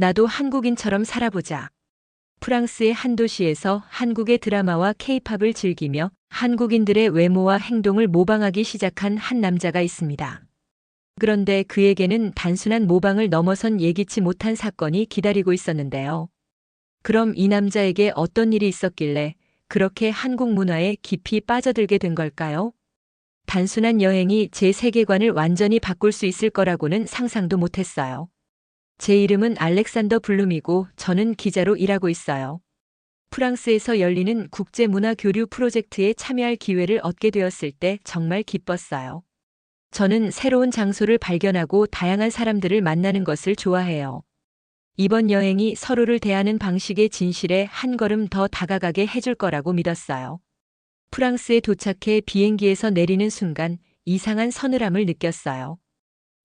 나도 한국인처럼 살아보자. 프랑스의 한 도시에서 한국의 드라마와 케이팝을 즐기며 한국인들의 외모와 행동을 모방하기 시작한 한 남자가 있습니다. 그런데 그에게는 단순한 모방을 넘어선 예기치 못한 사건이 기다리고 있었는데요. 그럼 이 남자에게 어떤 일이 있었길래 그렇게 한국 문화에 깊이 빠져들게 된 걸까요? 단순한 여행이 제 세계관을 완전히 바꿀 수 있을 거라고는 상상도 못했어요. 제 이름은 알렉산더 블룸이고 저는 기자로 일하고 있어요. 프랑스에서 열리는 국제문화교류 프로젝트에 참여할 기회를 얻게 되었을 때 정말 기뻤어요. 저는 새로운 장소를 발견하고 다양한 사람들을 만나는 것을 좋아해요. 이번 여행이 서로를 대하는 방식의 진실에 한 걸음 더 다가가게 해줄 거라고 믿었어요. 프랑스에 도착해 비행기에서 내리는 순간 이상한 서늘함을 느꼈어요.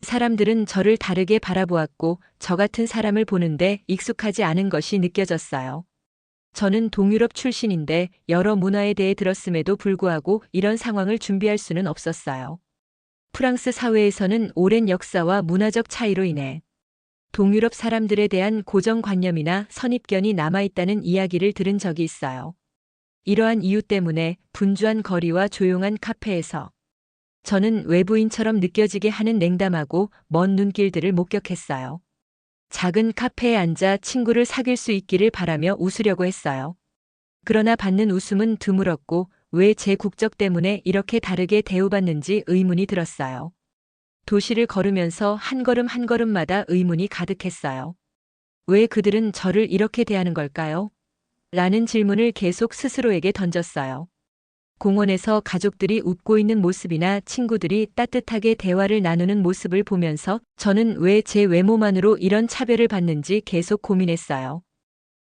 사람들은 저를 다르게 바라보았고 저 같은 사람을 보는데 익숙하지 않은 것이 느껴졌어요. 저는 동유럽 출신인데 여러 문화에 대해 들었음에도 불구하고 이런 상황을 준비할 수는 없었어요. 프랑스 사회에서는 오랜 역사와 문화적 차이로 인해 동유럽 사람들에 대한 고정관념이나 선입견이 남아있다는 이야기를 들은 적이 있어요. 이러한 이유 때문에 분주한 거리와 조용한 카페에서 저는 외부인처럼 느껴지게 하는 냉담하고 먼 눈길들을 목격했어요. 작은 카페에 앉아 친구를 사귈 수 있기를 바라며 웃으려고 했어요. 그러나 받는 웃음은 드물었고 왜 제 국적 때문에 이렇게 다르게 대우받는지 의문이 들었어요. 도시를 걸으면서 한 걸음 한 걸음마다 의문이 가득했어요. 왜 그들은 저를 이렇게 대하는 걸까요? 라는 질문을 계속 스스로에게 던졌어요. 공원에서 가족들이 웃고 있는 모습이나 친구들이 따뜻하게 대화를 나누는 모습을 보면서 저는 왜 제 외모만으로 이런 차별을 받는지 계속 고민했어요.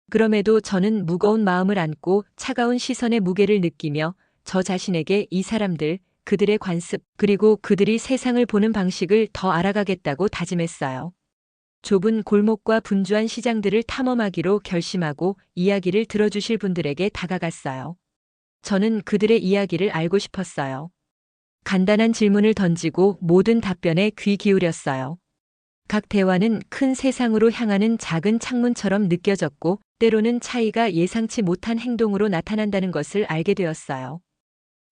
그럼에도 저는 무거운 마음을 안고 차가운 시선의 무게를 느끼며 저 자신에게 이 사람들, 그들의 관습, 그리고 그들이 세상을 보는 방식을 더 알아가겠다고 다짐했어요. 좁은 골목과 분주한 시장들을 탐험하기로 결심하고 이야기를 들어주실 분들에게 다가갔어요. 저는 그들의 이야기를 알고 싶었어요. 간단한 질문을 던지고 모든 답변에 귀 기울였어요. 각 대화는 큰 세상으로 향하는 작은 창문처럼 느껴졌고 때로는 차이가 예상치 못한 행동으로 나타난다는 것을 알게 되었어요.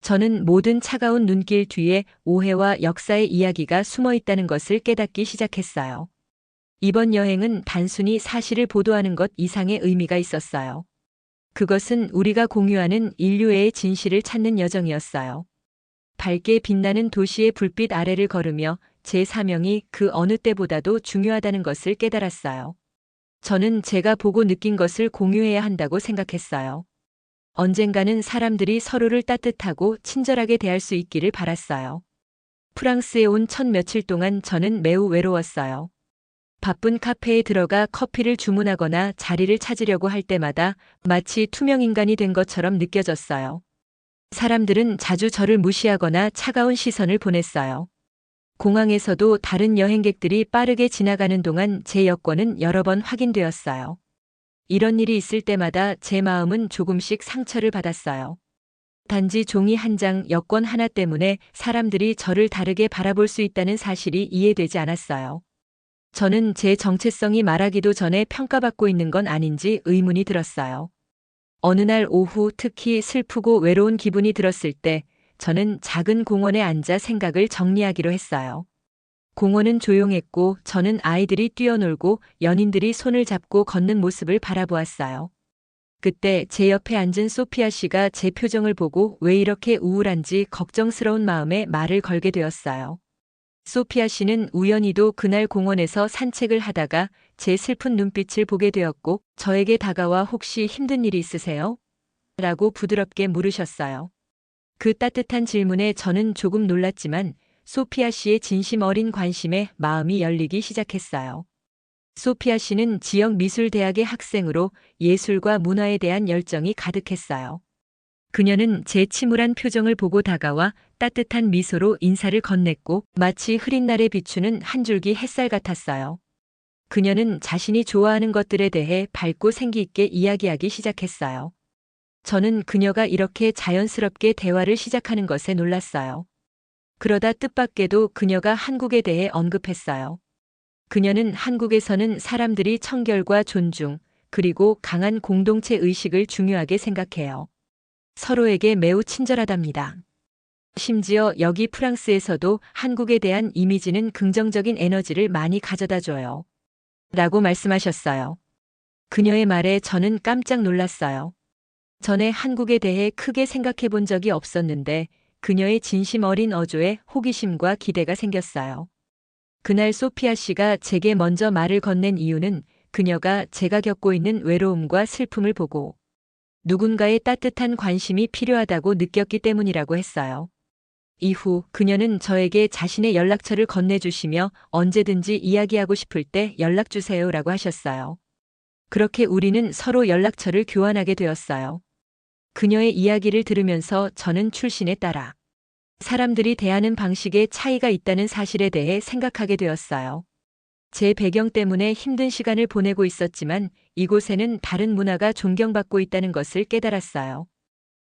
저는 모든 차가운 눈길 뒤에 오해와 역사의 이야기가 숨어 있다는 것을 깨닫기 시작했어요. 이번 여행은 단순히 사실을 보도하는 것 이상의 의미가 있었어요. 그것은 우리가 공유하는 인류애의 진실을 찾는 여정이었어요. 밝게 빛나는 도시의 불빛 아래를 걸으며 제 사명이 그 어느 때보다도 중요하다는 것을 깨달았어요. 저는 제가 보고 느낀 것을 공유해야 한다고 생각했어요. 언젠가는 사람들이 서로를 따뜻하고 친절하게 대할 수 있기를 바랐어요. 프랑스에 온 첫 며칠 동안 저는 매우 외로웠어요. 바쁜 카페에 들어가 커피를 주문하거나 자리를 찾으려고 할 때마다 마치 투명 인간이 된 것처럼 느껴졌어요. 사람들은 자주 저를 무시하거나 차가운 시선을 보냈어요. 공항에서도 다른 여행객들이 빠르게 지나가는 동안 제 여권은 여러 번 확인되었어요. 이런 일이 있을 때마다 제 마음은 조금씩 상처를 받았어요. 단지 종이 한 장, 여권 하나 때문에 사람들이 저를 다르게 바라볼 수 있다는 사실이 이해되지 않았어요. 저는 제 정체성이 말하기도 전에 평가받고 있는 건 아닌지 의문이 들었어요. 어느 날 오후 특히 슬프고 외로운 기분이 들었을 때 저는 작은 공원에 앉아 생각을 정리하기로 했어요. 공원은 조용했고 저는 아이들이 뛰어놀고 연인들이 손을 잡고 걷는 모습을 바라보았어요. 그때 제 옆에 앉은 소피아 씨가 제 표정을 보고 왜 이렇게 우울한지 걱정스러운 마음에 말을 걸게 되었어요. 소피아 씨는 우연히도 그날 공원에서 산책을 하다가 제 슬픈 눈빛을 보게 되었고 저에게 다가와 혹시 힘든 일이 있으세요? 라고 부드럽게 물으셨어요. 그 따뜻한 질문에 저는 조금 놀랐지만 소피아 씨의 진심 어린 관심에 마음이 열리기 시작했어요. 소피아 씨는 지역 미술대학의 학생으로 예술과 문화에 대한 열정이 가득했어요. 그녀는 제 침울한 표정을 보고 다가와 따뜻한 미소로 인사를 건넸고 마치 흐린 날에 비추는 한 줄기 햇살 같았어요. 그녀는 자신이 좋아하는 것들에 대해 밝고 생기 있게 이야기하기 시작했어요. 저는 그녀가 이렇게 자연스럽게 대화를 시작하는 것에 놀랐어요. 그러다 뜻밖에도 그녀가 한국에 대해 언급했어요. 그녀는 한국에서는 사람들이 청결과 존중, 그리고 강한 공동체 의식을 중요하게 생각해요. 서로에게 매우 친절하답니다. 심지어 여기 프랑스에서도 한국에 대한 이미지는 긍정적인 에너지를 많이 가져다 줘요. 라고 말씀하셨어요. 그녀의 말에 저는 깜짝 놀랐어요. 전에 한국에 대해 크게 생각해 본 적이 없었는데 그녀의 진심 어린 어조에 호기심과 기대가 생겼어요. 그날 소피아 씨가 제게 먼저 말을 건넨 이유는 그녀가 제가 겪고 있는 외로움과 슬픔을 보고 누군가의 따뜻한 관심이 필요하다고 느꼈기 때문이라고 했어요. 이후 그녀는 저에게 자신의 연락처를 건네주시며 언제든지 이야기하고 싶을 때 연락주세요라고 하셨어요. 그렇게 우리는 서로 연락처를 교환하게 되었어요. 그녀의 이야기를 들으면서 저는 출신에 따라 사람들이 대하는 방식에 차이가 있다는 사실에 대해 생각하게 되었어요. 제 배경 때문에 힘든 시간을 보내고 있었지만 이곳에는 다른 문화가 존경받고 있다는 것을 깨달았어요.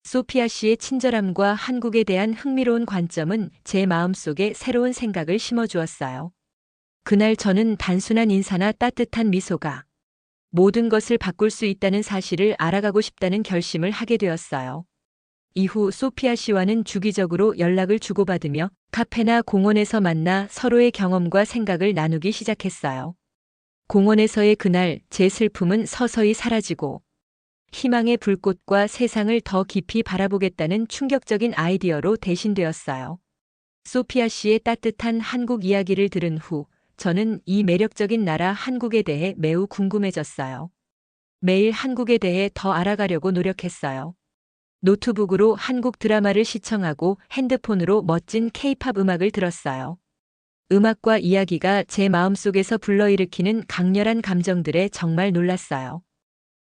소피아 씨의 친절함과 한국에 대한 흥미로운 관점은 제 마음속에 새로운 생각을 심어주었어요. 그날 저는 단순한 인사나 따뜻한 미소가 모든 것을 바꿀 수 있다는 사실을 알아가고 싶다는 결심을 하게 되었어요. 이후 소피아 씨와는 주기적으로 연락을 주고받으며 카페나 공원에서 만나 서로의 경험과 생각을 나누기 시작했어요. 공원에서의 그날 제 슬픔은 서서히 사라지고 희망의 불꽃과 세상을 더 깊이 바라보겠다는 충격적인 아이디어로 대신되었어요. 소피아 씨의 따뜻한 한국 이야기를 들은 후 저는 이 매력적인 나라 한국에 대해 매우 궁금해졌어요. 매일 한국에 대해 더 알아가려고 노력했어요. 노트북으로 한국 드라마를 시청하고 핸드폰으로 멋진 K-팝 음악을 들었어요. 음악과 이야기가 제 마음속에서 불러일으키는 강렬한 감정들에 정말 놀랐어요.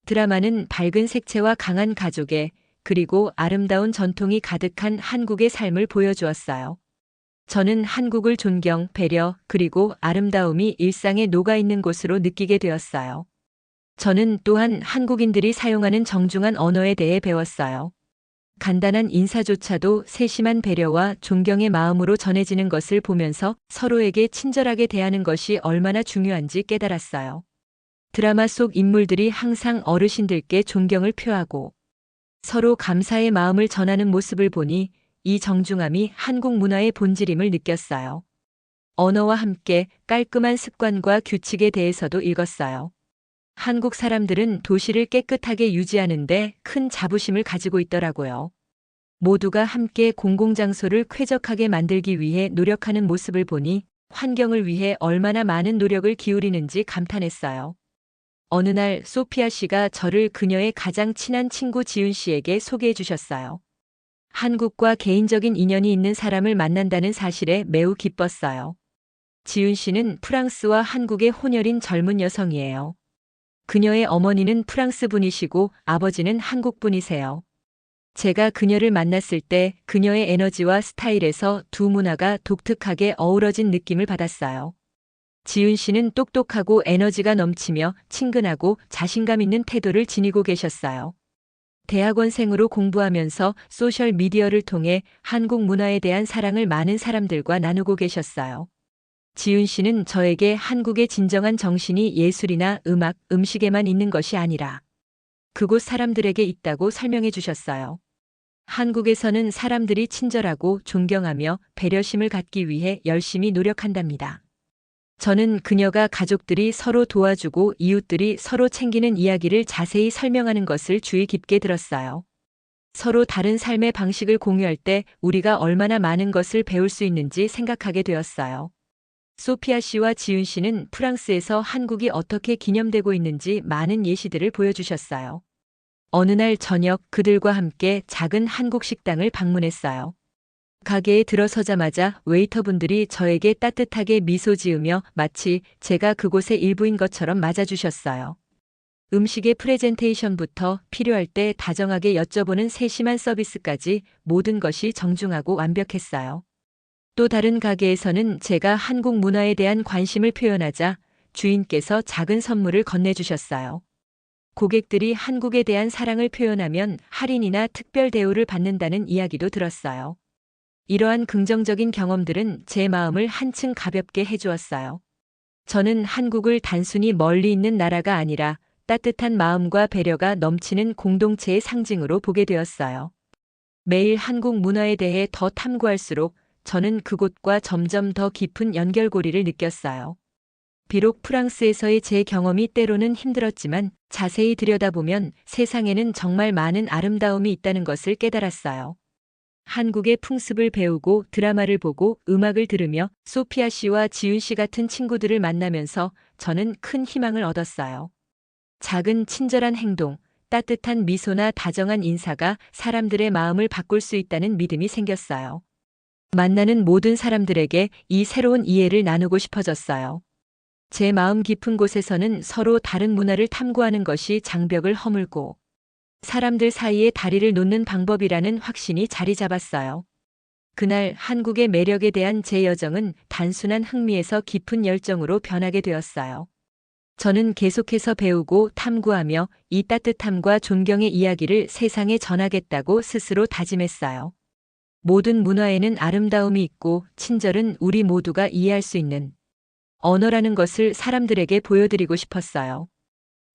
드라마는 밝은 색채와 강한 가족의 그리고 아름다운 전통이 가득한 한국의 삶을 보여주었어요. 저는 한국을 존경, 배려, 그리고 아름다움이 일상에 녹아있는 곳으로 느끼게 되었어요. 저는 또한 한국인들이 사용하는 정중한 언어에 대해 배웠어요. 간단한 인사조차도 세심한 배려와 존경의 마음으로 전해지는 것을 보면서 서로에게 친절하게 대하는 것이 얼마나 중요한지 깨달았어요. 드라마 속 인물들이 항상 어르신들께 존경을 표하고 서로 감사의 마음을 전하는 모습을 보니 이 정중함이 한국 문화의 본질임을 느꼈어요. 언어와 함께 깔끔한 습관과 규칙에 대해서도 읽었어요. 한국 사람들은 도시를 깨끗하게 유지하는데 큰 자부심을 가지고 있더라고요. 모두가 함께 공공장소를 쾌적하게 만들기 위해 노력하는 모습을 보니 환경을 위해 얼마나 많은 노력을 기울이는지 감탄했어요. 어느 날 소피아 씨가 저를 그녀의 가장 친한 친구 지윤 씨에게 소개해 주셨어요. 한국과 개인적인 인연이 있는 사람을 만난다는 사실에 매우 기뻤어요. 지윤 씨는 프랑스와 한국의 혼혈인 젊은 여성이에요. 그녀의 어머니는 프랑스 분이시고 아버지는 한국 분이세요. 제가 그녀를 만났을 때 그녀의 에너지와 스타일에서 두 문화가 독특하게 어우러진 느낌을 받았어요. 지윤 씨는 똑똑하고 에너지가 넘치며 친근하고 자신감 있는 태도를 지니고 계셨어요. 대학원생으로 공부하면서 소셜 미디어를 통해 한국 문화에 대한 사랑을 많은 사람들과 나누고 계셨어요. 지윤 씨는 저에게 한국의 진정한 정신이 예술이나 음악, 음식에만 있는 것이 아니라 그곳 사람들에게 있다고 설명해 주셨어요. 한국에서는 사람들이 친절하고 존경하며 배려심을 갖기 위해 열심히 노력한답니다. 저는 그녀가 가족들이 서로 도와주고 이웃들이 서로 챙기는 이야기를 자세히 설명하는 것을 주의 깊게 들었어요. 서로 다른 삶의 방식을 공유할 때 우리가 얼마나 많은 것을 배울 수 있는지 생각하게 되었어요. 소피아 씨와 지윤 씨는 프랑스에서 한국이 어떻게 기념되고 있는지 많은 예시들을 보여주셨어요. 어느 날 저녁 그들과 함께 작은 한국 식당을 방문했어요. 가게에 들어서자마자 웨이터분들이 저에게 따뜻하게 미소 지으며 마치 제가 그곳의 일부인 것처럼 맞아주셨어요. 음식의 프레젠테이션부터 필요할 때 다정하게 여쭤보는 세심한 서비스까지 모든 것이 정중하고 완벽했어요. 또 다른 가게에서는 제가 한국 문화에 대한 관심을 표현하자 주인께서 작은 선물을 건네주셨어요. 고객들이 한국에 대한 사랑을 표현하면 할인이나 특별 대우를 받는다는 이야기도 들었어요. 이러한 긍정적인 경험들은 제 마음을 한층 가볍게 해주었어요. 저는 한국을 단순히 멀리 있는 나라가 아니라 따뜻한 마음과 배려가 넘치는 공동체의 상징으로 보게 되었어요. 매일 한국 문화에 대해 더 탐구할수록 저는 그곳과 점점 더 깊은 연결고리를 느꼈어요. 비록 프랑스에서의 제 경험이 때로는 힘들었지만 자세히 들여다보면 세상에는 정말 많은 아름다움이 있다는 것을 깨달았어요. 한국의 풍습을 배우고 드라마를 보고 음악을 들으며 소피아 씨와 지윤 씨 같은 친구들을 만나면서 저는 큰 희망을 얻었어요. 작은 친절한 행동, 따뜻한 미소나 다정한 인사가 사람들의 마음을 바꿀 수 있다는 믿음이 생겼어요. 만나는 모든 사람들에게 이 새로운 이해를 나누고 싶어졌어요. 제 마음 깊은 곳에서는 서로 다른 문화를 탐구하는 것이 장벽을 허물고 사람들 사이에 다리를 놓는 방법이라는 확신이 자리 잡았어요. 그날 한국의 매력에 대한 제 여정은 단순한 흥미에서 깊은 열정으로 변하게 되었어요. 저는 계속해서 배우고 탐구하며 이 따뜻함과 존경의 이야기를 세상에 전하겠다고 스스로 다짐했어요. 모든 문화에는 아름다움이 있고 친절은 우리 모두가 이해할 수 있는 언어라는 것을 사람들에게 보여드리고 싶었어요.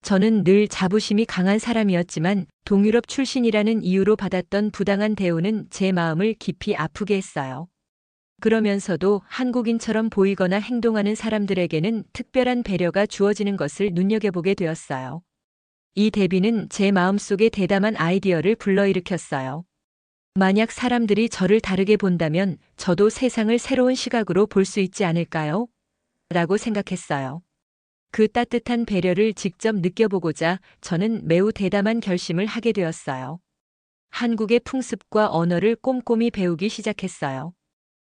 저는 늘 자부심이 강한 사람이었지만 동유럽 출신이라는 이유로 받았던 부당한 대우는 제 마음을 깊이 아프게 했어요. 그러면서도 한국인처럼 보이거나 행동하는 사람들에게는 특별한 배려가 주어지는 것을 눈여겨보게 되었어요. 이 대비는 제 마음속에 대담한 아이디어를 불러일으켰어요. 만약 사람들이 저를 다르게 본다면 저도 세상을 새로운 시각으로 볼 수 있지 않을까요? 라고 생각했어요. 그 따뜻한 배려를 직접 느껴보고자 저는 매우 대담한 결심을 하게 되었어요. 한국의 풍습과 언어를 꼼꼼히 배우기 시작했어요.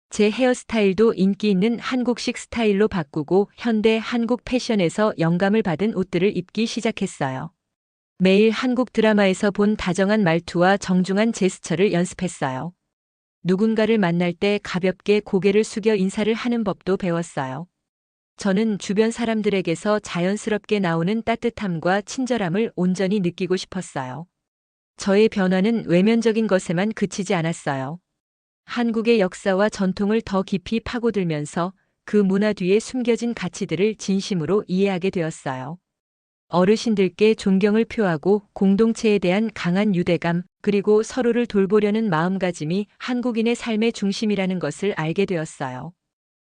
제 헤어스타일도 인기 있는 한국식 스타일로 바꾸고 현대 한국 패션에서 영감을 받은 옷들을 입기 시작했어요. 매일 한국 드라마에서 본 다정한 말투와 정중한 제스처를 연습했어요. 누군가를 만날 때 가볍게 고개를 숙여 인사를 하는 법도 배웠어요. 저는 주변 사람들에게서 자연스럽게 나오는 따뜻함과 친절함을 온전히 느끼고 싶었어요. 저의 변화는 외면적인 것에만 그치지 않았어요. 한국의 역사와 전통을 더 깊이 파고들면서 그 문화 뒤에 숨겨진 가치들을 진심으로 이해하게 되었어요. 어르신들께 존경을 표하고 공동체에 대한 강한 유대감, 그리고 서로를 돌보려는 마음가짐이 한국인의 삶의 중심이라는 것을 알게 되었어요.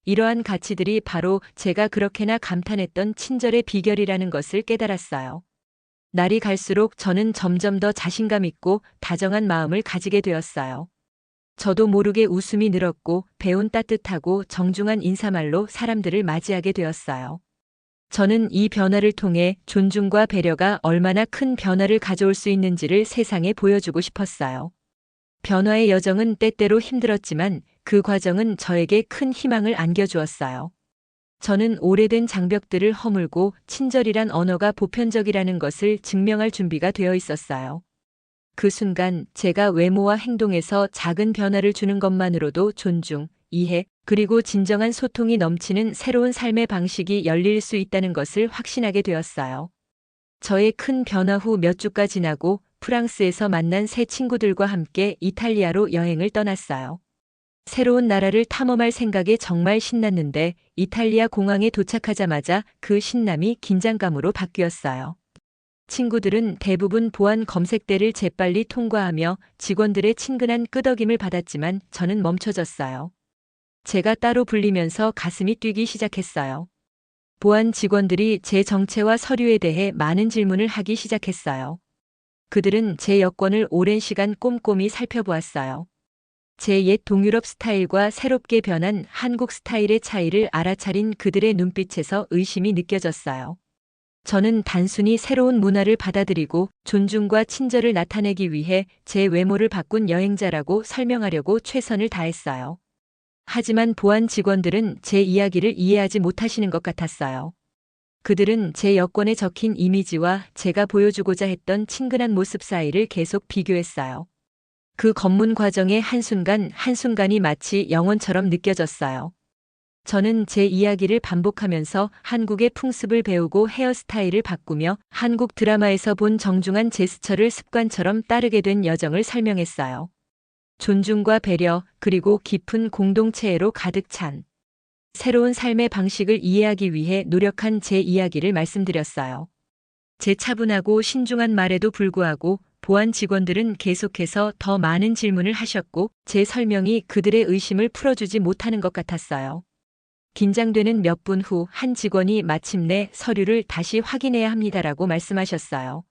이러한 가치들이 바로 제가 그렇게나 감탄했던 친절의 비결이라는 것을 깨달았어요. 날이 갈수록 저는 점점 더 자신감 있고 다정한 마음을 가지게 되었어요. 저도 모르게 웃음이 늘었고 배운 따뜻하고 정중한 인사말로 사람들을 맞이하게 되었어요. 저는 이 변화를 통해 존중과 배려가 얼마나 큰 변화를 가져올 수 있는지를 세상에 보여주고 싶었어요. 변화의 여정은 때때로 힘들었지만 그 과정은 저에게 큰 희망을 안겨주었어요. 저는 오래된 장벽들을 허물고 친절이란 언어가 보편적이라는 것을 증명할 준비가 되어 있었어요. 그 순간 제가 외모와 행동에서 작은 변화를 주는 것만으로도 존중, 이해, 그리고 진정한 소통이 넘치는 새로운 삶의 방식이 열릴 수 있다는 것을 확신하게 되었어요. 저의 큰 변화 후 몇 주가 지나고 프랑스에서 만난 새 친구들과 함께 이탈리아로 여행을 떠났어요. 새로운 나라를 탐험할 생각에 정말 신났는데 이탈리아 공항에 도착하자마자 그 신남이 긴장감으로 바뀌었어요. 친구들은 대부분 보안 검색대를 재빨리 통과하며 직원들의 친근한 끄덕임을 받았지만 저는 멈춰졌어요. 제가 따로 불리면서 가슴이 뛰기 시작했어요. 보안 직원들이 제 정체와 서류에 대해 많은 질문을 하기 시작했어요. 그들은 제 여권을 오랜 시간 꼼꼼히 살펴보았어요. 제 옛 동유럽 스타일과 새롭게 변한 한국 스타일의 차이를 알아차린 그들의 눈빛에서 의심이 느껴졌어요. 저는 단순히 새로운 문화를 받아들이고 존중과 친절을 나타내기 위해 제 외모를 바꾼 여행자라고 설명하려고 최선을 다했어요. 하지만 보안 직원들은 제 이야기를 이해하지 못하시는 것 같았어요. 그들은 제 여권에 적힌 이미지와 제가 보여주고자 했던 친근한 모습 사이를 계속 비교했어요. 그 검문 과정의 한순간이 마치 영혼처럼 느껴졌어요. 저는 제 이야기를 반복하면서 한국의 풍습을 배우고 헤어스타일을 바꾸며 한국 드라마에서 본 정중한 제스처를 습관처럼 따르게 된 여정을 설명했어요. 존중과 배려, 그리고 깊은 공동체애로 가득 찬 새로운 삶의 방식을 이해하기 위해 노력한 제 이야기를 말씀드렸어요. 제 차분하고 신중한 말에도 불구하고 보안 직원들은 계속해서 더 많은 질문을 하셨고 제 설명이 그들의 의심을 풀어주지 못하는 것 같았어요. 긴장되는 몇 분 후 한 직원이 마침내 서류를 다시 확인해야 합니다라고 말씀하셨어요.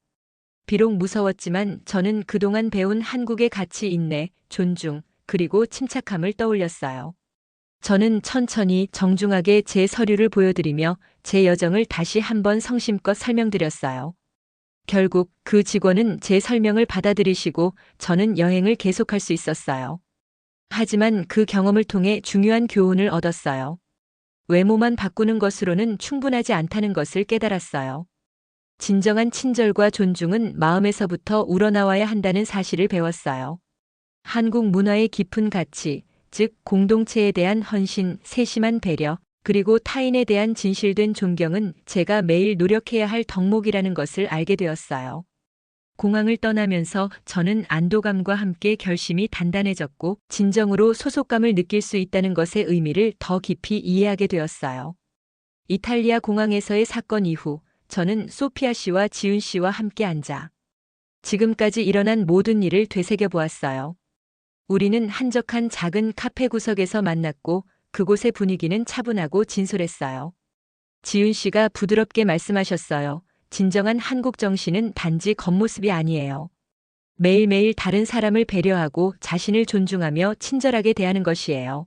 비록 무서웠지만 저는 그동안 배운 한국의 가치 인내, 존중, 그리고 침착함을 떠올렸어요. 저는 천천히 정중하게 제 서류를 보여드리며 제 여정을 다시 한번 성심껏 설명드렸어요. 결국 그 직원은 제 설명을 받아들이시고 저는 여행을 계속할 수 있었어요. 하지만 그 경험을 통해 중요한 교훈을 얻었어요. 외모만 바꾸는 것으로는 충분하지 않다는 것을 깨달았어요. 진정한 친절과 존중은 마음에서부터 우러나와야 한다는 사실을 배웠어요. 한국 문화의 깊은 가치, 즉 공동체에 대한 헌신, 세심한 배려, 그리고 타인에 대한 진실된 존경은 제가 매일 노력해야 할 덕목이라는 것을 알게 되었어요. 공항을 떠나면서 저는 안도감과 함께 결심이 단단해졌고 진정으로 소속감을 느낄 수 있다는 것의 의미를 더 깊이 이해하게 되었어요. 이탈리아 공항에서의 사건 이후 저는 소피아 씨와 지훈 씨와 함께 앉아 지금까지 일어난 모든 일을 되새겨 보았어요. 우리는 한적한 작은 카페 구석에서 만났고 그곳의 분위기는 차분하고 진솔했어요. 지훈 씨가 부드럽게 말씀하셨어요. 진정한 한국 정신은 단지 겉모습이 아니에요. 매일매일 다른 사람을 배려하고 자신을 존중하며 친절하게 대하는 것이에요.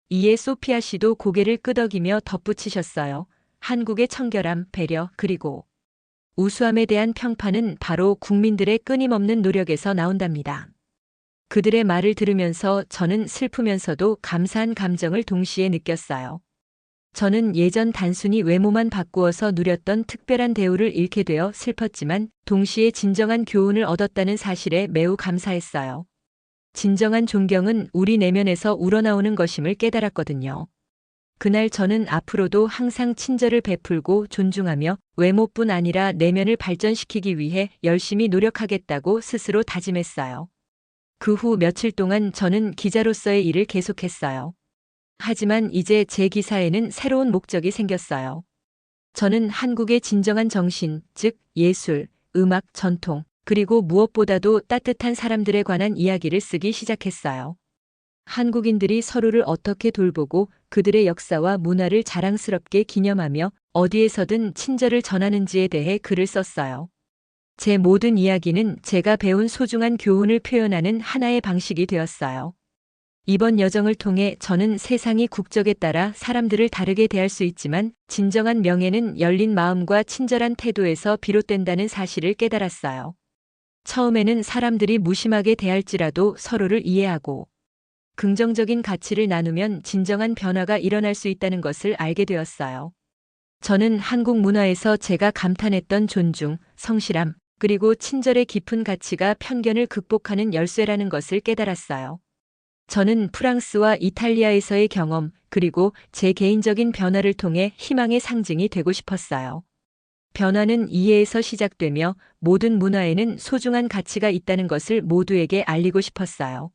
이에 소피아 씨도 고개를 끄덕이며 덧붙이셨어요. 한국의 청결함, 배려, 그리고 우수함에 대한 평판은 바로 국민들의 끊임없는 노력에서 나온답니다. 그들의 말을 들으면서 저는 슬프면서도 감사한 감정을 동시에 느꼈어요. 저는 예전 단순히 외모만 바꾸어서 누렸던 특별한 대우를 잃게 되어 슬펐지만 동시에 진정한 교훈을 얻었다는 사실에 매우 감사했어요. 진정한 존경은 우리 내면에서 우러나오는 것임을 깨달았거든요. 그날 저는 앞으로도 항상 친절을 베풀고 존중하며 외모뿐 아니라 내면을 발전시키기 위해 열심히 노력하겠다고 스스로 다짐했어요. 그 후 며칠 동안 저는 기자로서의 일을 계속했어요. 하지만 이제 제 기사에는 새로운 목적이 생겼어요. 저는 한국의 진정한 정신, 즉 예술, 음악, 전통, 그리고 무엇보다도 따뜻한 사람들에 관한 이야기를 쓰기 시작했어요. 한국인들이 서로를 어떻게 돌보고 그들의 역사와 문화를 자랑스럽게 기념하며 어디에서든 친절을 전하는지에 대해 글을 썼어요. 제 모든 이야기는 제가 배운 소중한 교훈을 표현하는 하나의 방식이 되었어요. 이번 여정을 통해 저는 세상이 국적에 따라 사람들을 다르게 대할 수 있지만 진정한 명예는 열린 마음과 친절한 태도에서 비롯된다는 사실을 깨달았어요. 처음에는 사람들이 무심하게 대할지라도 서로를 이해하고 긍정적인 가치를 나누면 진정한 변화가 일어날 수 있다는 것을 알게 되었어요. 저는 한국 문화에서 제가 감탄했던 존중, 성실함, 그리고 친절의 깊은 가치가 편견을 극복하는 열쇠라는 것을 깨달았어요. 저는 프랑스와 이탈리아에서의 경험, 그리고 제 개인적인 변화를 통해 희망의 상징이 되고 싶었어요. 변화는 이해에서 시작되며 모든 문화에는 소중한 가치가 있다는 것을 모두에게 알리고 싶었어요.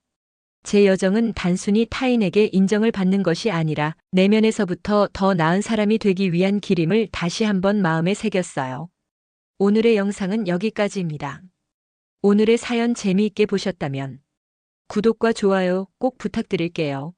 제 여정은 단순히 타인에게 인정을 받는 것이 아니라 내면에서부터 더 나은 사람이 되기 위한 길임을 다시 한번 마음에 새겼어요. 오늘의 영상은 여기까지입니다. 오늘의 사연 재미있게 보셨다면 구독과 좋아요 꼭 부탁드릴게요.